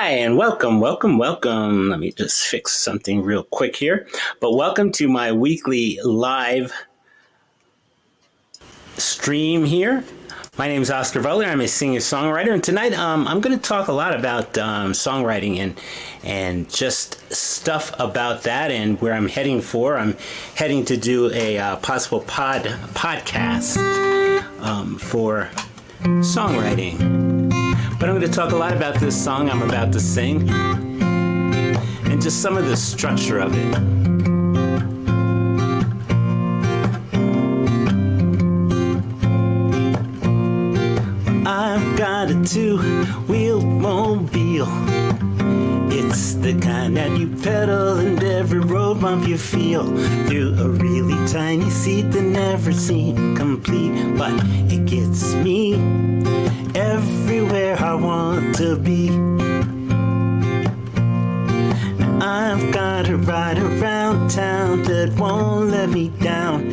Hi, and welcome. Let me just fix something real quick here. But welcome to my weekly live stream here. My name is Oscar Butler. I'm a singer-songwriter, and tonight I'm going to talk a lot about songwriting and just stuff about that and where I'm heading for. I'm heading to do a possible podcast for songwriting. But I'm going to talk a lot about this song I'm about to sing and just some of the structure of it. I've got a two-wheeled mobile. It's the kind that you pedal and every road bump you feel through a really tiny seat that never seemed complete, but it gets me everywhere I want to be. Now I've got a ride around town that won't let me down.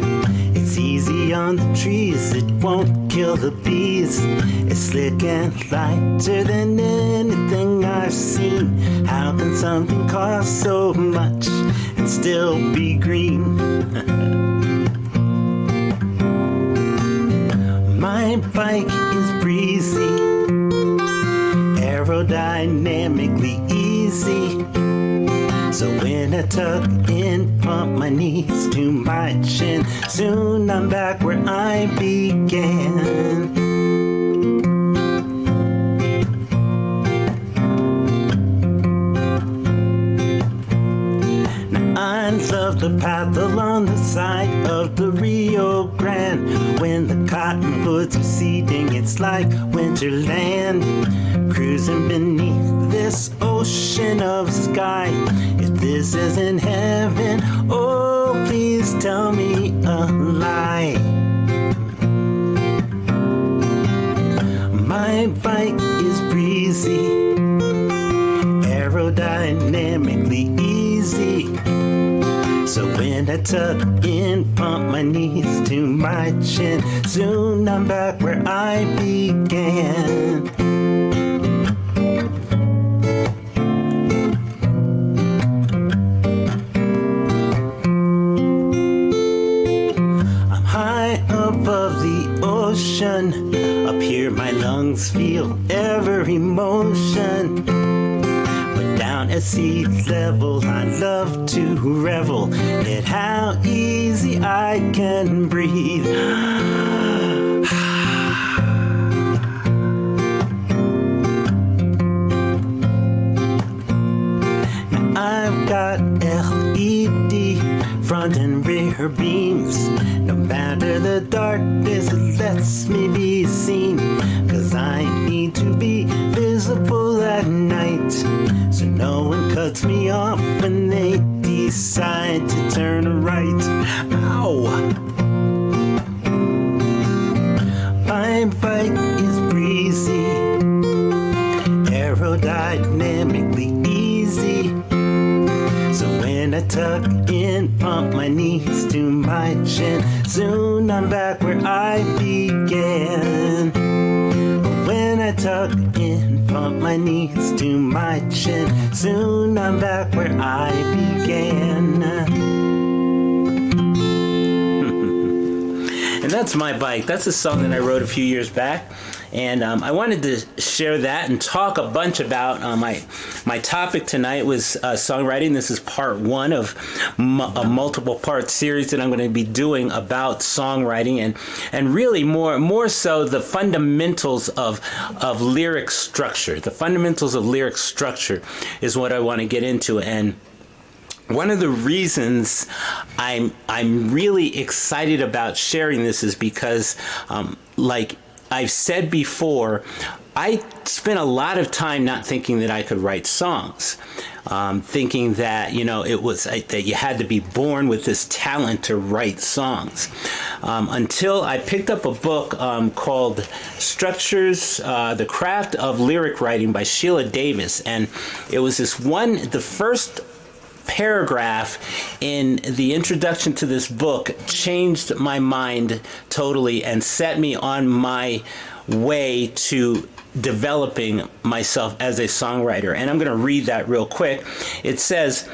It's easy on the trees, it won't kill the bees. It's slick and lighter than anything I've seen. How can something cost so much and still be green? My bike is breezy, aerodynamically easy. So when I tuck in, pump my knees to my chin, soon I'm back where I began. I love the path along the side of the Rio Grande. When the cottonwoods are seeding, it's like winterland. Cruising beneath this ocean of sky. If this isn't heaven, oh, please tell me a lie. My bike is breezy, aerodynamically easy. So when I tuck in, pump my knees to my chin, soon I'm back where I began. I'm high above the ocean, up here my lungs feel every motion. Down at sea level, I love to revel at how easy I can breathe. Now I've got LED front and rear beams. No matter the darkness, it lets me be seen. 'Cause I need to be visible at night, so no one cuts me off when they decide to turn right. Ow! My bike is breezy, aerodynamically easy. So when I tuck in, pump my knees to my chin, soon I'm back where I began. When I tuck in, pump my knees to my chin, soon I'm back where I began. And that's My Bike. That's a song that I wrote a few years back. And I wanted to share that and talk a bunch about my topic tonight was songwriting. This is part one of a multiple part series that I'm going to be doing about songwriting and really more so the fundamentals of lyric structure. The fundamentals of lyric structure is what I want to get into. And one of the reasons I'm really excited about sharing this is because like I've said before, I spent a lot of time not thinking that I could write songs, thinking that, it was that you had to be born with this talent to write songs. Until I picked up a book called Structures, The Craft of Lyric Writing by Sheila Davis. And it was the first paragraph in the introduction to this book changed my mind totally and set me on my way to developing myself as a songwriter. And I'm going to read that real quick. It says,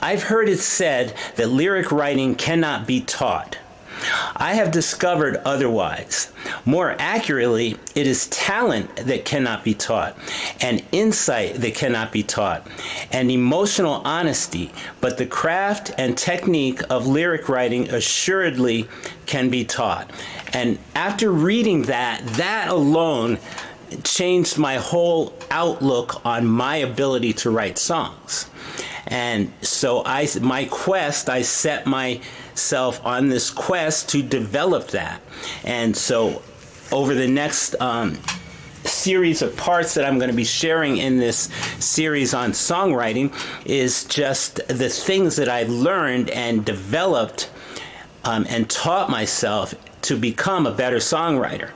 "I've heard it said that lyric writing cannot be taught. I have discovered otherwise. More accurately, it is talent that cannot be taught, and insight that cannot be taught, and emotional honesty, but the craft and technique of lyric writing assuredly can be taught." And after reading that alone changed my whole outlook on my ability to write songs. And so I set myself on this quest to develop that. And so over the next series of parts that I'm going to be sharing in this series on songwriting is just the things that I learned and developed and taught myself to become a better songwriter.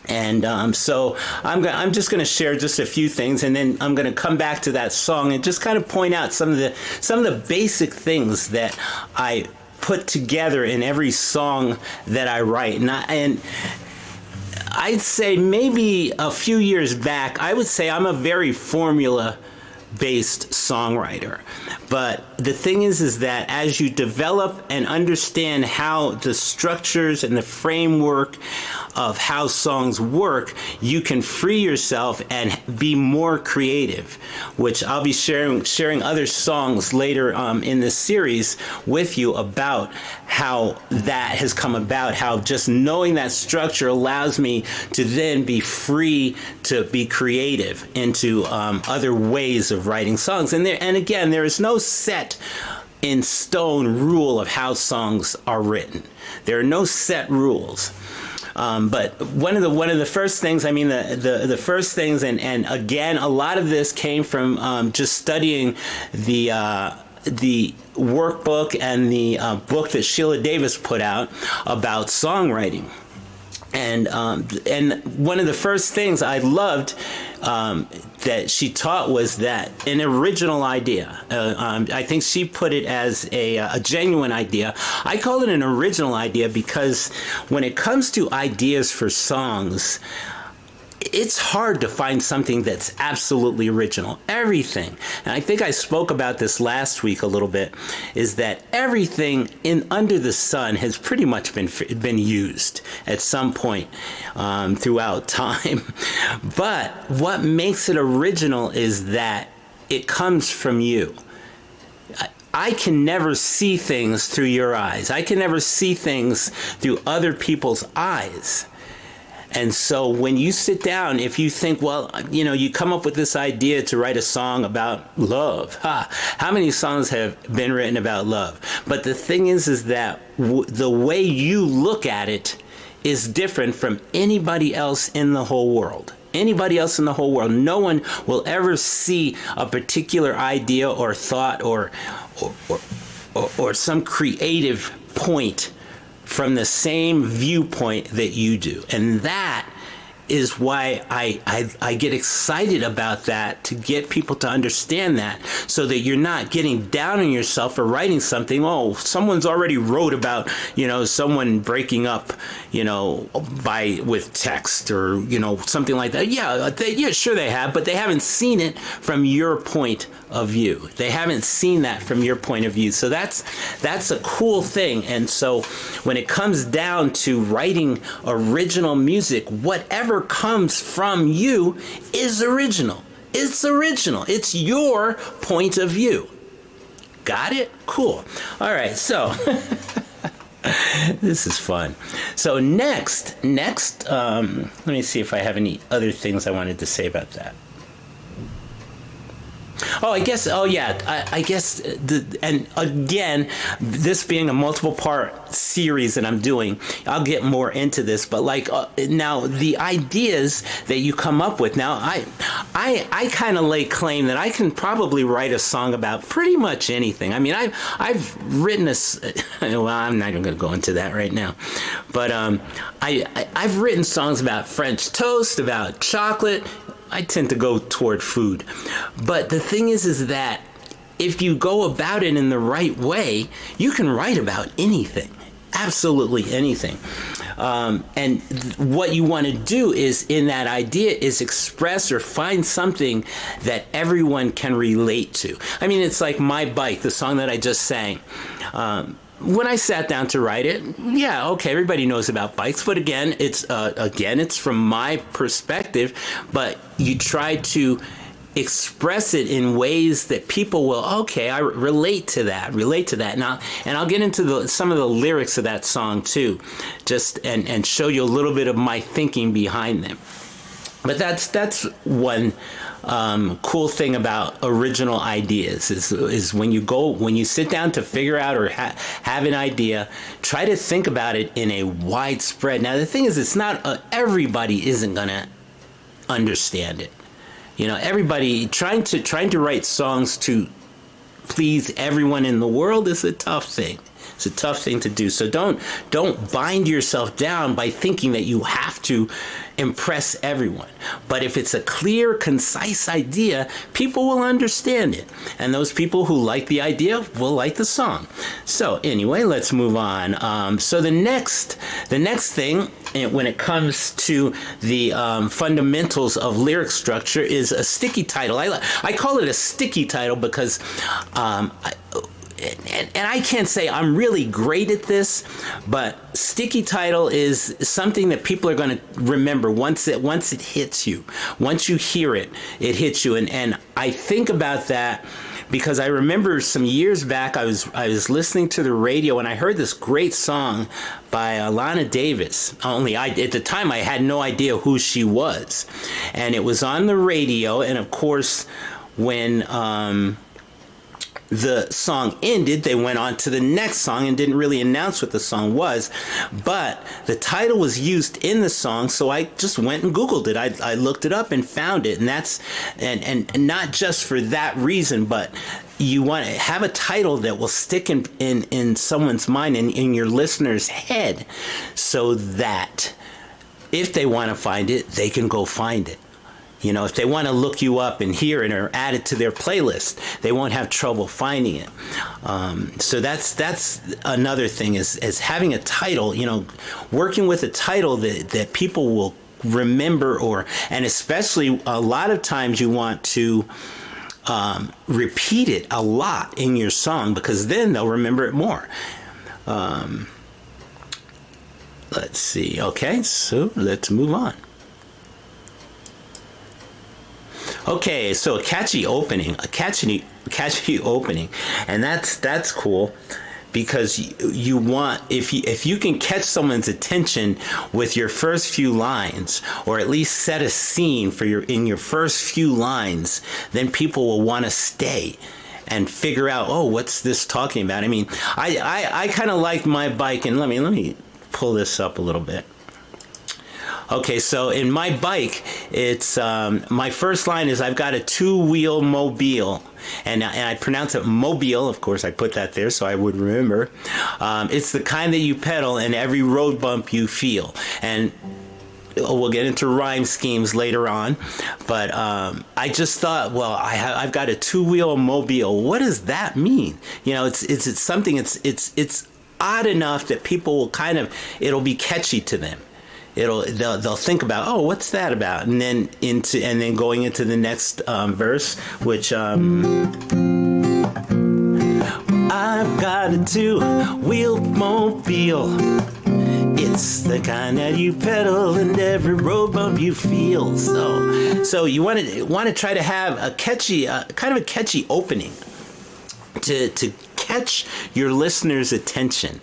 And so I'm just going to share just a few things, and then I'm going to come back to that song and just kind of point out some of the basic things that I put together in every song that I write. And I'd say maybe a few years back, I would say I'm a very formula-based songwriter. But the thing is that as you develop and understand how the structures and the framework of how songs work, you can free yourself and be more creative, which I'll be sharing other songs later in this series with you about how that has come about, how just knowing that structure allows me to then be free to be creative into other ways of writing songs. And again, there is no set in stone rule of how songs are written. There are no set rules. But one of the first things, the first things, and again, a lot of this came from just studying the workbook and the book that Sheila Davis put out about songwriting. And one of the first things I loved that she taught was that an original idea. I think she put it as a genuine idea. I call it an original idea because when it comes to ideas for songs, it's hard to find something that's absolutely original. Everything, and I think I spoke about this last week a little bit, is that everything under the sun has pretty much been used at some point throughout time. But what makes it original is that it comes from you. I can never see things through your eyes. I can never see things through other people's eyes. And so when you sit down, if you think, well, you come up with this idea to write a song about love. How many songs have been written about love? But the thing is that the way you look at it is different from anybody else in the whole world. Anybody else in the whole world. No one will ever see a particular idea or thought or some creative point from the same viewpoint that you do. And that is why I get excited about that, to get people to understand that, so that you're not getting down on yourself for writing something. Oh, someone's already wrote about, someone breaking up, with text or, something like that. Yeah, sure they have, but they haven't seen it from your point of view. They haven't seen that from your point of view. So that's a cool thing. And so when it comes down to writing original music, whatever comes from you is original. It's original. It's your point of view. Got it? Cool. All right, so this is fun. So next, let me see if I have any other things I wanted to say about that. I guess, and again, this being a multiple part series that I'm doing, I'll get more into this, but now the ideas that you come up with, now I kind of lay claim that I can probably write a song about pretty much anything. I've written well, I'm not even going to go into that right now, but I've written songs about French toast, about chocolate. I tend to go toward food. But the thing is that if you go about it in the right way, you can write about anything. Absolutely anything. And what you want to do is, in that idea, is express or find something that everyone can relate to. I mean, it's like My Bike, the song that I just sang. When I sat down to write it, yeah, okay, everybody knows about bikes, but again, it's from my perspective, but you try to express it in ways that people will, okay, I relate to that. Now, and I'll get into some of the lyrics of that song too, just and show you a little bit of my thinking behind them. But that's one cool thing about original ideas is when you sit down to figure out or have an idea, try to think about it in a widespread. Now the thing is, it's not everybody isn't gonna understand it. You know, everybody trying to write songs to please everyone in the world is a tough thing. It's a tough thing to do. So don't bind yourself down by thinking that you have to impress everyone. But if it's a clear, concise idea, people will understand it. And those people who like the idea will like the song. So anyway, let's move on. So the next thing, when it comes to the fundamentals of lyric structure, is a sticky title. I call it a sticky title because and I can't say I'm really great at this, but sticky title is something that people are going to remember once it hits you. Once you hear it, it hits you. And I think about that because I remember some years back I was listening to the radio and I heard this great song by Alana Davis. At the time I had no idea who she was. And it was on the radio, and of course when the song ended, they went on to the next song and didn't really announce what the song was, but the title was used in the song, so I just went and Googled it. I looked it up and found it, and that's and not just for that reason, but you want to have a title that will stick in someone's mind and in your listener's head, so that if they want to find it, they can go find it. You know, if they want to look you up and hear it or add it to their playlist, they won't have trouble finding it. So that's another thing is having a title, you know, working with a title that people will remember, and especially a lot of times you want to repeat it a lot in your song because then they'll remember it more. Let's see. Okay, so let's move on. Okay, so a catchy opening, and that's cool because you want, if you can catch someone's attention with your first few lines, or at least set a scene in your first few lines, then people will want to stay and figure out, oh, what's this talking about? I mean, I kind of like My Bike, and let me pull this up a little bit. Okay, so in My Bike, it's my first line is, I've got a two-wheel mobile, and I pronounce it mobile. Of course, I put that there so I would remember. It's the kind that you pedal and every road bump you feel. And we'll get into rhyme schemes later on, but I just thought, well, I've got a two-wheel mobile. What does that mean? You know, it's something. It's odd enough that people will it'll be catchy to them. They'll think about, oh, what's that about, and then going into the next verse, which I've got a two-wheel mobile. It's the kind that you pedal and every road bump you feel. So you want to try to have a catchy, kind of a catchy opening to catch your listeners' attention.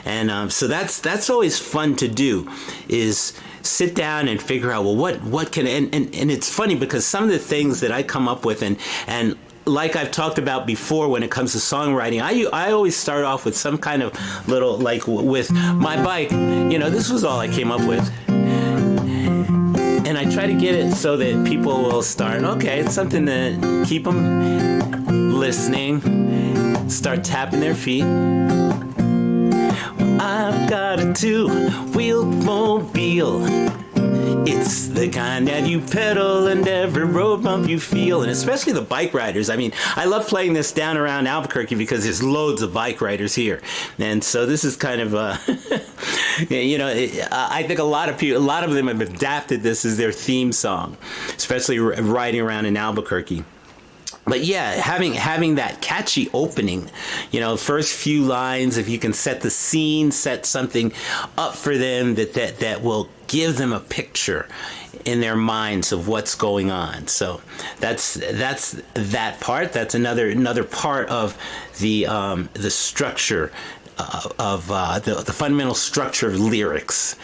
And so that's always fun to do, is sit down and figure out, well, what can, and it's funny because some of the things that I come up with, and like I've talked about before when it comes to songwriting, I always start off with some kind of little, like with My Bike, you know, this was all I came up with. And I try to get it so that people will start, okay, it's something to keep them listening, start tapping their feet. I've got a two-wheel mobile. It's the kind that you pedal and every road bump you feel. And especially the bike riders. I mean, I love playing this down around Albuquerque because there's loads of bike riders here. And so this is kind of I think a lot of people, a lot of them have adapted this as their theme song, especially riding around in Albuquerque. But yeah, having that catchy opening, first few lines, if you can set the scene, set something up for them that will give them a picture in their minds of what's going on. So that's that part. That's another part of the structure of the fundamental structure of lyrics.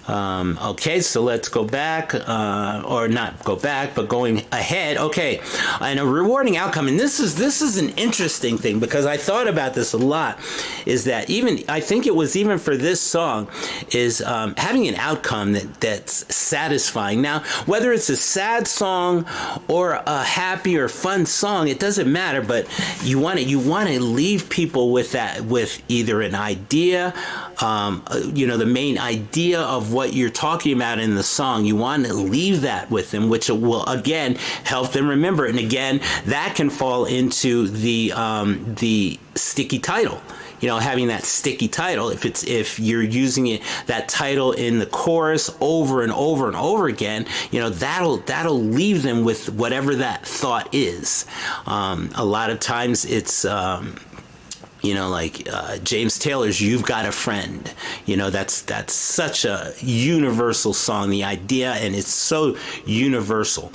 Okay, so let's go back, or not go back, but going ahead. Okay, and a rewarding outcome, and this is an interesting thing, because I thought about this a lot, is that I think it was even for this song, is having an outcome that's satisfying. Now, whether it's a sad song or a happy or fun song, it doesn't matter, but you want to leave people with either an idea, the main idea of what you're talking about in the song. You want to leave that with them, which will again help them remember it. And again, that can fall into the sticky title. Having that sticky title. If you're using that title in the chorus over and over and over again, that'll leave them with whatever that thought is. A lot of times it's like James Taylor's "You've Got a Friend." That's such a universal song, the idea, and it's so universal.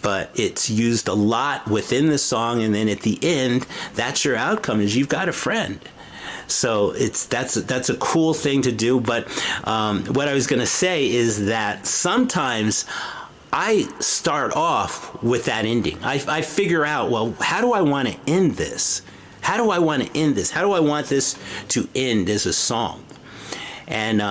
But it's used a lot within the song, and then at the end, that's your outcome, is you've got a friend. So that's a cool thing to do. But what I was going to say is that sometimes I start off with that ending. I figure out, well, how do I want to end this? How do I want to end this? How do I want this to end as a song? And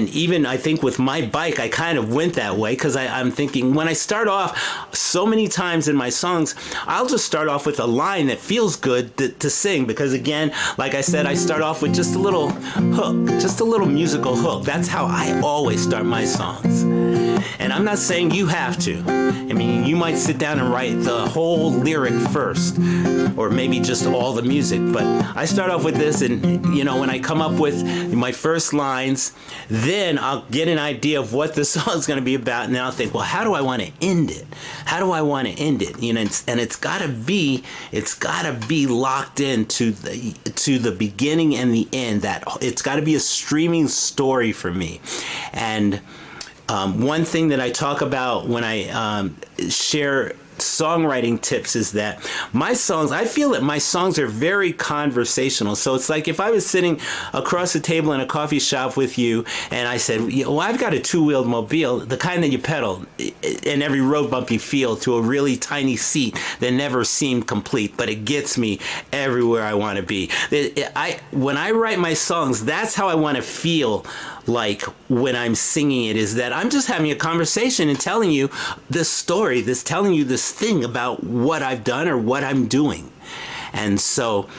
even I think with my bike, I kind of went that way, because I'm thinking when I start off, so many times in my songs, I'll just start off with a line that feels good to sing, because again, like I said, I start off with just a little hook, just a little musical hook. That's how I always start my songs. And I'm not saying you have to. I mean, you might sit down and write the whole lyric first, or maybe just all the music. But I start off with this, and when I come up with my first lines, then I'll get an idea of what the song's going to be about, and then I'll think, well, how do I want to end it? How do I want to end it? And it's got to be locked into the beginning and the end. That it's got to be a streaming story for me. And one thing that I talk about when I share songwriting tips is that I feel that my songs are very conversational. So it's like if I was sitting across the table in a coffee shop with you, and I said, well, I've got a two-wheeled mobile, the kind that you pedal in every road bump you feel, to a really tiny seat that never seemed complete, but it gets me everywhere I want to be. When I write my songs, that's how I want to feel like when I'm singing it, is that I'm just having a conversation and telling you this story, telling you this thing about what I've done or what I'm doing. And so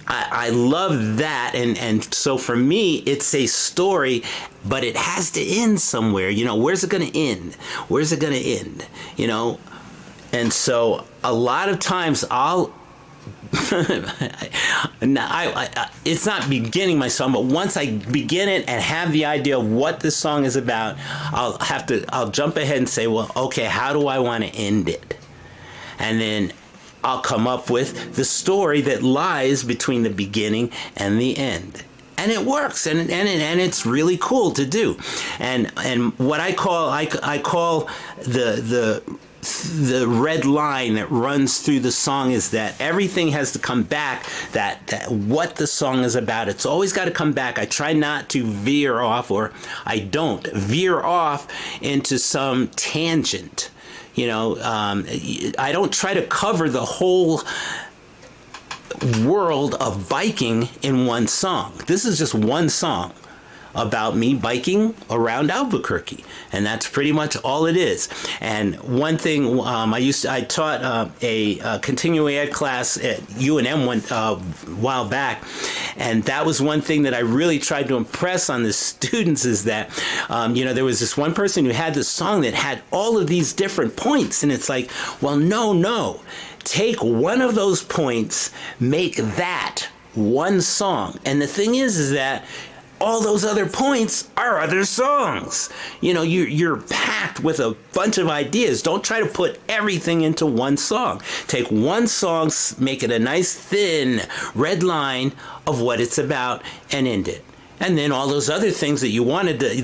I love that. And so for me, it's a story, but it has to end somewhere. Where's it going to end? Where's it going to end? And so a lot of times it's not beginning my song, but once I begin it and have the idea of what this song is about, I'll jump ahead and say, well, okay, how do I want to end it? And then I'll come up with the story that lies between the beginning and the end. And it works, and it's really cool to do. And what I call the red line that runs through the song is that everything has to come back, that what the song is about. It's always got to come back. I try not to veer off, or I don't veer off into some tangent. I don't try to cover the whole world of biking in one song. This is just one song about me biking around Albuquerque, and that's pretty much all it is. And one thing, I taught a continuing ed class at UNM a while back, and that was one thing that I really tried to impress on the students, is that there was this one person who had this song that had all of these different points, and it's like, well, no, take one of those points, make that one song. And the thing is that all those other points are other songs. You know, you're packed with a bunch of ideas. Don't try to put everything into one song. Take one song, make it a nice thin red line of what it's about, and end it. And then all those other things that you wanted to,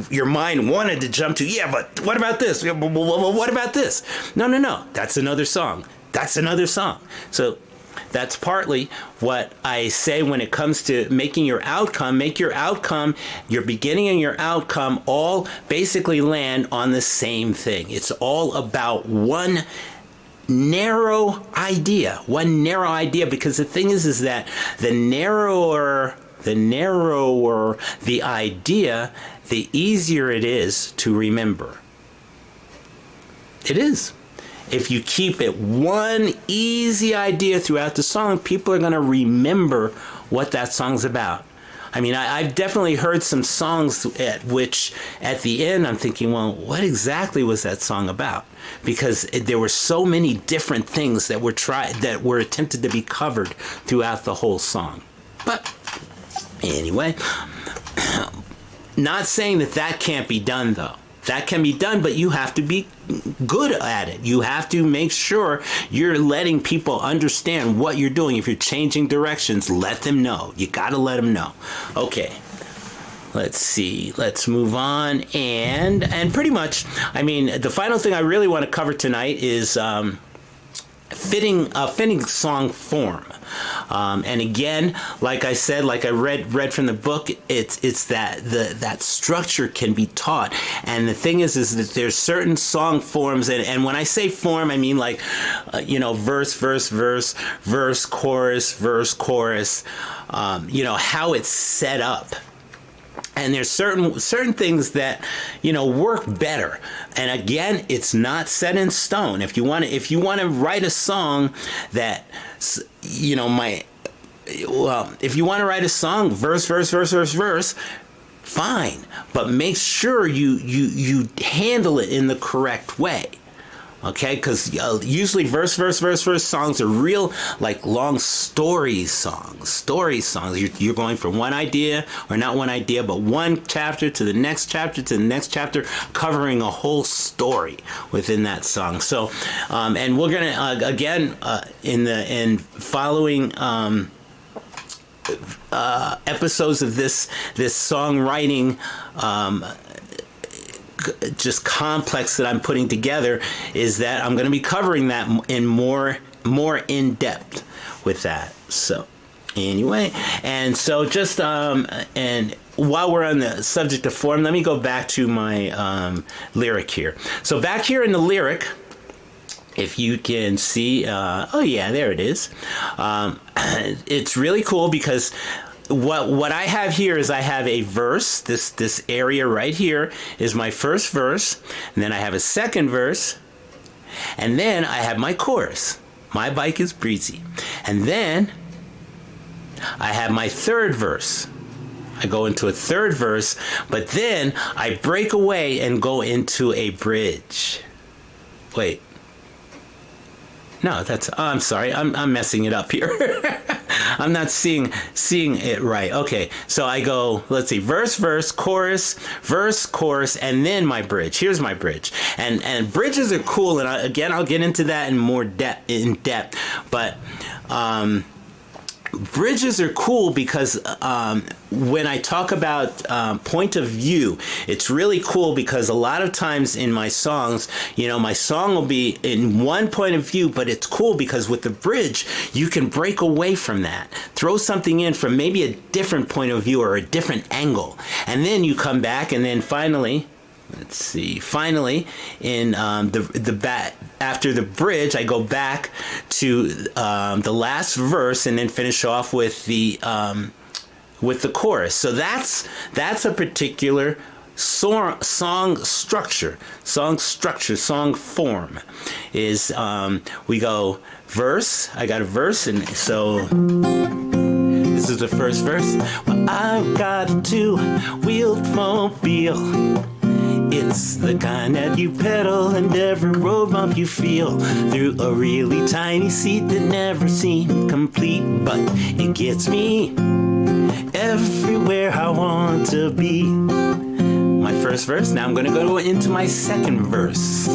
your mind wanted to jump to. Yeah, but what about this? What about this? No. That's another song. That's another song. So that's partly what I say when it comes to making your outcome. Make your outcome, your beginning and your outcome all basically land on the same thing. It's all about one narrow idea. Because the thing is that the narrower the idea, the easier it is to remember. It is. If you keep it one easy idea throughout the song, people are going to remember what that song's about. I mean, I've definitely heard some songs at which at the end I'm thinking, well, what exactly was that song about? Because there were so many different things that were attempted to be covered throughout the whole song. But anyway, not saying that can't be done, though. That can be done, but you have to be good at it. You have to make sure you're letting people understand what you're doing. If you're changing directions, let them know. You got to let them know. Okay. Let's see. Let's move on. And pretty much, I mean, the final thing I really want to cover tonight is fitting song form. And again, like I said, like I read from the book, it's that structure can be taught. And the thing is that there's certain song forms, and when I say form, I mean like, verse, chorus, how it's set up. And there's certain things that, work better. And again, it's not set in stone. If you want to write a song that, if you want to write a song, verse, fine. But make sure you handle it in the correct way. Okay, because usually verse songs are real, like long story songs. You're going from one idea, or not one idea, but one chapter to the next chapter to the next chapter, covering a whole story within that song. So, and we're gonna again in following episodes of this songwriting. Just complex that I'm putting together is that I'm going to be covering that in more in depth with that. So anyway, and so just and while we're on the subject of form, let me go back to my lyric here. So back here in the lyric, if you can see, oh yeah, there it is. It's really cool because what I have here is I have a verse. This area right here is my first verse, and then I have a second verse, and then I have my chorus. My bike is breezy. And then I have my third verse. I go into a third verse, but then I break away and go into a bridge. Wait. No, I'm sorry. I'm messing it up here. I'm not seeing it right. Okay, so I go, let's see, verse, chorus, and then my bridge. Here's my bridge. And bridges are cool, and I'll get into that in more depth. But bridges are cool because when I talk about point of view, it's really cool because a lot of times in my songs, my song will be in one point of view, but it's cool because with the bridge, you can break away from that. Throw something in from maybe a different point of view or a different angle. And then you come back and then finally, in after the bridge, I go back to the last verse and then finish off with the chorus. So that's a particular song structure, song form. Is we go verse. I got a verse, and so this is the first verse. Well, I've got a two-wheeled mobile. It's the kind that you pedal and every road bump you feel through a really tiny seat that never seemed complete, but it gets me everywhere I want to be. My first verse. Now I'm going to go into my second verse.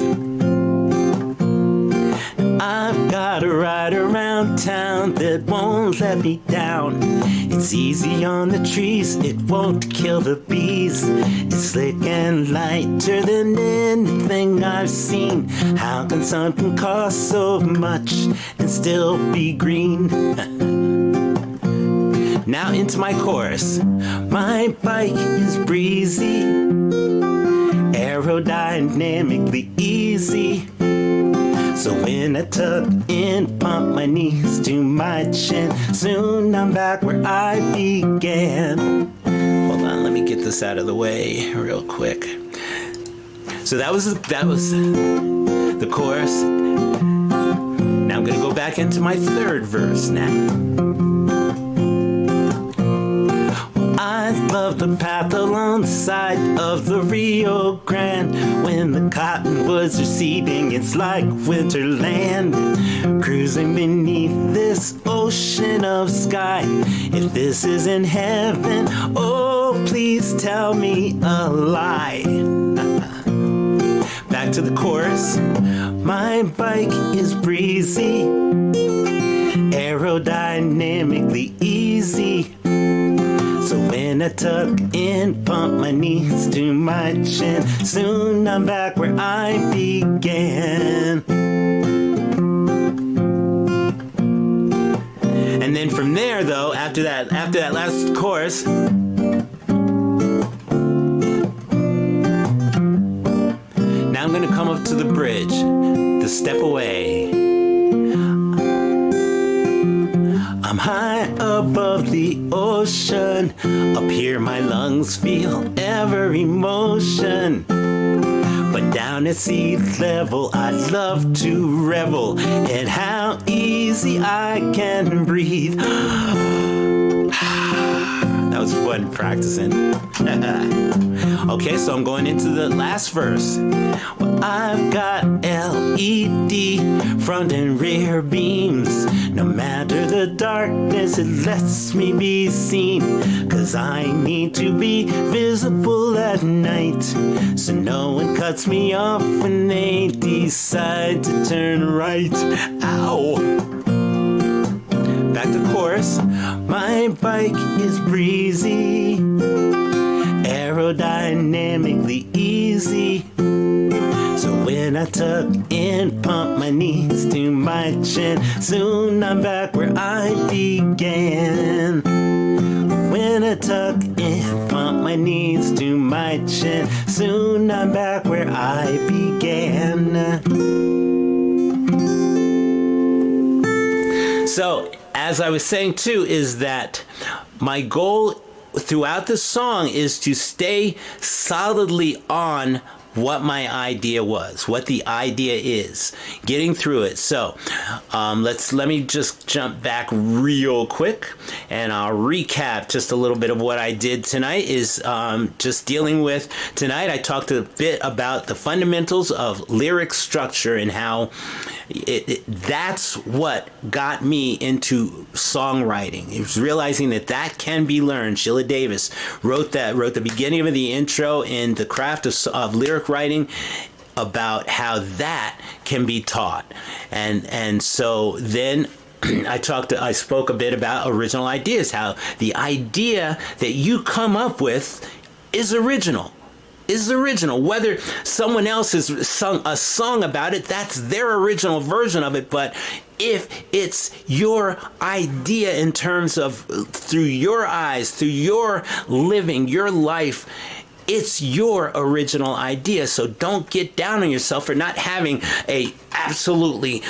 I've got a ride around town that won't let me down. It's easy on the trees, it won't kill the bees. It's slick and lighter than anything I've seen. How can something cost so much and still be green? Now into my chorus. My bike is breezy, aerodynamically easy. So when I tuck in, pump my knees to my chin, soon I'm back where I began. Hold on, let me get this out of the way real quick. So that was the chorus. Now I'm gonna go back into my third verse now. I love the path along the side of the Rio Grande. When the cottonwoods are seeding, it's like winterland. Cruising beneath this ocean of sky. If this isn't heaven, oh, please tell me a lie. Back to the chorus. My bike is breezy, aerodynamically easy. So when I tuck in, pump my knees to my chin, soon I'm back where I began. And then from there, though, after that last chorus, now I'm going to come up to the bridge, the step away. I'm high above the ocean. Up here my lungs feel every motion. But down at sea level I love to revel in how easy I can breathe. That was fun practicing. Okay, so I'm going into the last verse. Well, I've got LED front and rear beams. No matter the darkness, it lets me be seen. 'Cause I need to be visible at night, so no one cuts me off when they decide to turn right. Ow! Back to chorus. My bike is breezy, aerodynamically easy. So when I tuck in, pump my knees to my chin, soon I'm back where I began. When I tuck in, pump my knees to my chin, soon I'm back where I began. So, as I was saying too, is that my goal throughout the song is to stay solidly on what my idea was, what the idea is, getting through it. So let me just jump back real quick and I'll recap just a little bit of what I did tonight. Is just dealing with tonight. I talked a bit about the fundamentals of lyric structure and how that's what got me into songwriting. It was realizing that can be learned. Sheila Davis wrote the beginning of the intro in The Craft of Lyric Writing, about how that can be taught. And so then I spoke a bit about original ideas, how the idea that you come up with is original. Whether someone else has sung a song about it, that's their original version of it. But if it's your idea in terms of through your eyes, through your living, your life, it's your original idea. So don't get down on yourself for not having a absolutely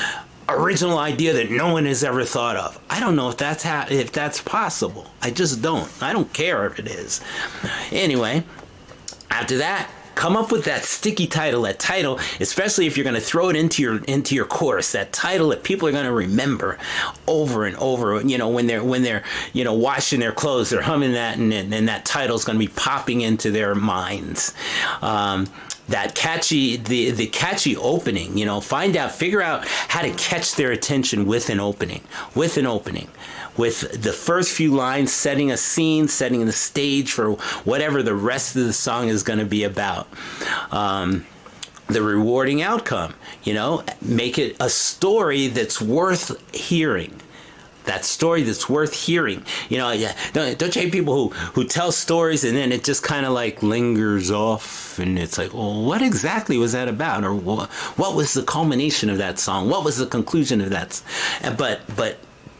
original idea that no one has ever thought of. I don't know if that's possible. I just don't. I don't care if it is. Anyway, after that, come up with that sticky title, especially if you're going to throw it into your chorus, that title that people are going to remember over and over. When they're washing their clothes, they're humming that, and that title's going to be popping into their minds. that catchy, the catchy opening, figure out how to catch their attention with an opening, with the first few lines setting a scene, setting the stage for whatever the rest of the song is going to be about. The rewarding outcome, make it a story that's worth hearing. That story that's worth hearing. Don't you hate people who tell stories and then it just kind of like lingers off and it's like, well, what exactly was that about? Or what was the culmination of that song? What was the conclusion of that? But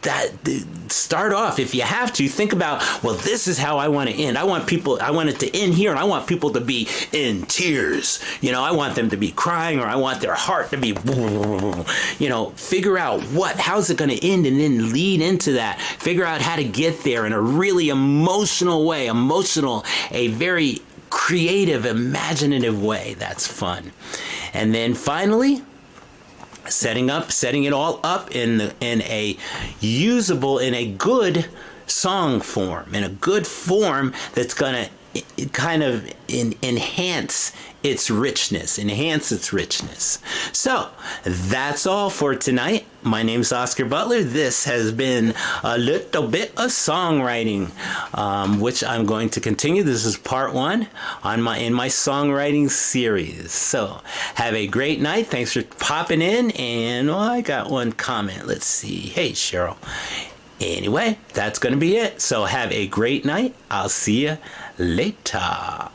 that start off, if you have to, think about, well, this is how I want to end. I want it to end here, and I want people to be in tears. I want them to be crying, or I want their heart to be, figure out how's it going to end, and then lead into that. Figure out how to get there in a really emotional way, a very creative, imaginative way. That's fun. And then finally, setting it all up in a usable, in a good song form, in a good form that's going to kind of enhance its richness. So that's all for tonight. My name's Oscar Butler. This has been a little bit of songwriting, which I'm going to continue. This is part 1 in my songwriting series. So have a great night. Thanks for popping in. And I got one comment. Let's see. Hey, Cheryl. Anyway, that's going to be it. So have a great night. I'll see you later.